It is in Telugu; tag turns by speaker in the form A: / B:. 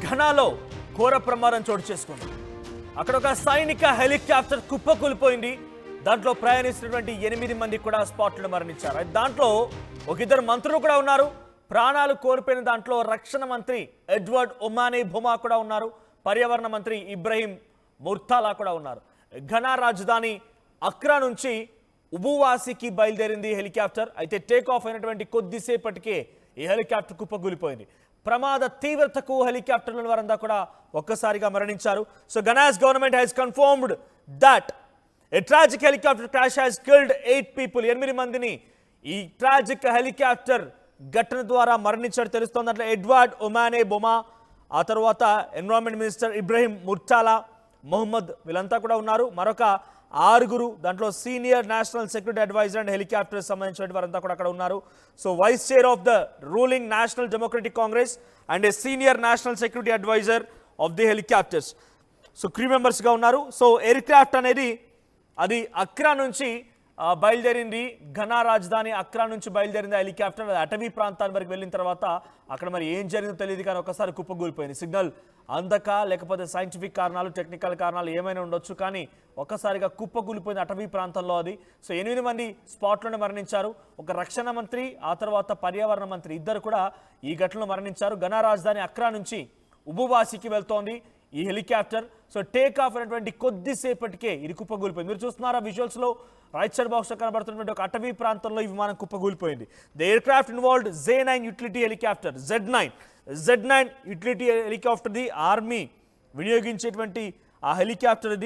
A: ఘనాలో ఘోర ప్రమాదం చోటు చేసుకుంది. అక్కడ ఒక సైనిక హెలికాప్టర్ కుప్పకూలిపోయింది. దాంట్లో ప్రయాణిస్తున్నటువంటి 8 మంది కూడా స్పాట్లో మరణించారు. దాంట్లో ఒక 2 మంత్రులు కూడా ఉన్నారు. ప్రాణాలు కోల్పోయిన దాంట్లో రక్షణ మంత్రి ఎడ్వర్డ్ ఒమానీ బొమా కూడా ఉన్నారు. పర్యావరణ మంత్రి ఇబ్రహీం ముర్తాలా కూడా ఉన్నారు. ఘనా రాజధాని అక్రా నుంచి ఉబువాసికి బయలుదేరింది హెలికాప్టర్. అయితే టేక్ ఆఫ్ అయినటువంటి కొద్దిసేపటికే ఈ హెలికాప్టర్ కుప్పకూలిపోయింది. ప్రమాద తీవ్రతకు హెలికాప్టర్ల వారంతా కూడా ఒక్కసారిగా మరణించారు. So Ghana's government has confirmed that a tragic helicopter crash has killed 8 people. 8 మందిని ఈ ట్రాజిక్ హెలికాప్టర్ ఘటన ద్వారా మరణించారు తెలుస్తోంది. దాంట్లో ఎడ్వర్డ్ ఒమానీ బొమా, ఆ తర్వాత environment minister Ibrahim Murtala, Mohammed వీళ్ళంతా కూడా ఉన్నారు. మరొక 6 దాంట్లో senior national security adviser and helicopter సంబంధించిన వారంతా కూడా అక్కడ ఉన్నారు. So vice chair of the ruling National Democratic Congress and a senior national security adviser of the helicopters so crew మెంబర్స్గా ఉన్నారు. సో ఎయిర్ క్రాఫ్ట్ అనేది అది అక్రా నుంచి బయలుదేరింది. ఘనా రాజధాని అక్రా నుంచి బయలుదేరింది హెలికాప్టర్. అది అటవీ ప్రాంతాల వరకు వెళ్ళిన తర్వాత అక్కడ మరి ఏం జరిగిందో తెలియదు, కానీ ఒకసారి కుప్పగూలిపోయింది. సిగ్నల్ అందక లేకపోతే సైంటిఫిక్ కారణాలు, టెక్నికల్ కారణాలు ఏమైనా ఉండొచ్చు, కానీ ఒక్కసారిగా కుప్పగూలిపోయింది అటవీ ప్రాంతంలో అది. సో 8 మంది స్పాట్లోనే మరణించారు. ఒక రక్షణ మంత్రి, ఆ తర్వాత పర్యావరణ మంత్రి ఇద్దరు కూడా ఈ ఘటనలో మరణించారు. ఘనా రాజధాని అక్రా నుంచి ఉబువాసికి వెళ్తోంది ఈ హెలికాప్టర్. సో టేక్ ఆఫ్ అయినటువంటి కొద్దిసేపటికే ఇది కుప్పగూలిపోయింది. మీరు చూస్తున్నారా విజువల్స్లో రైట్ సైడ్ బాక్స్లో కనబడుతున్నటువంటి ఒక అటవీ ప్రాంతంలో ఈ విమానం కుప్పగూలిపోయింది. The aircraft involved Z9 utility helicopter. Z9 utility helicopter the army వినియోగించేటువంటి ఆ హెలికాప్టర్ ఇది.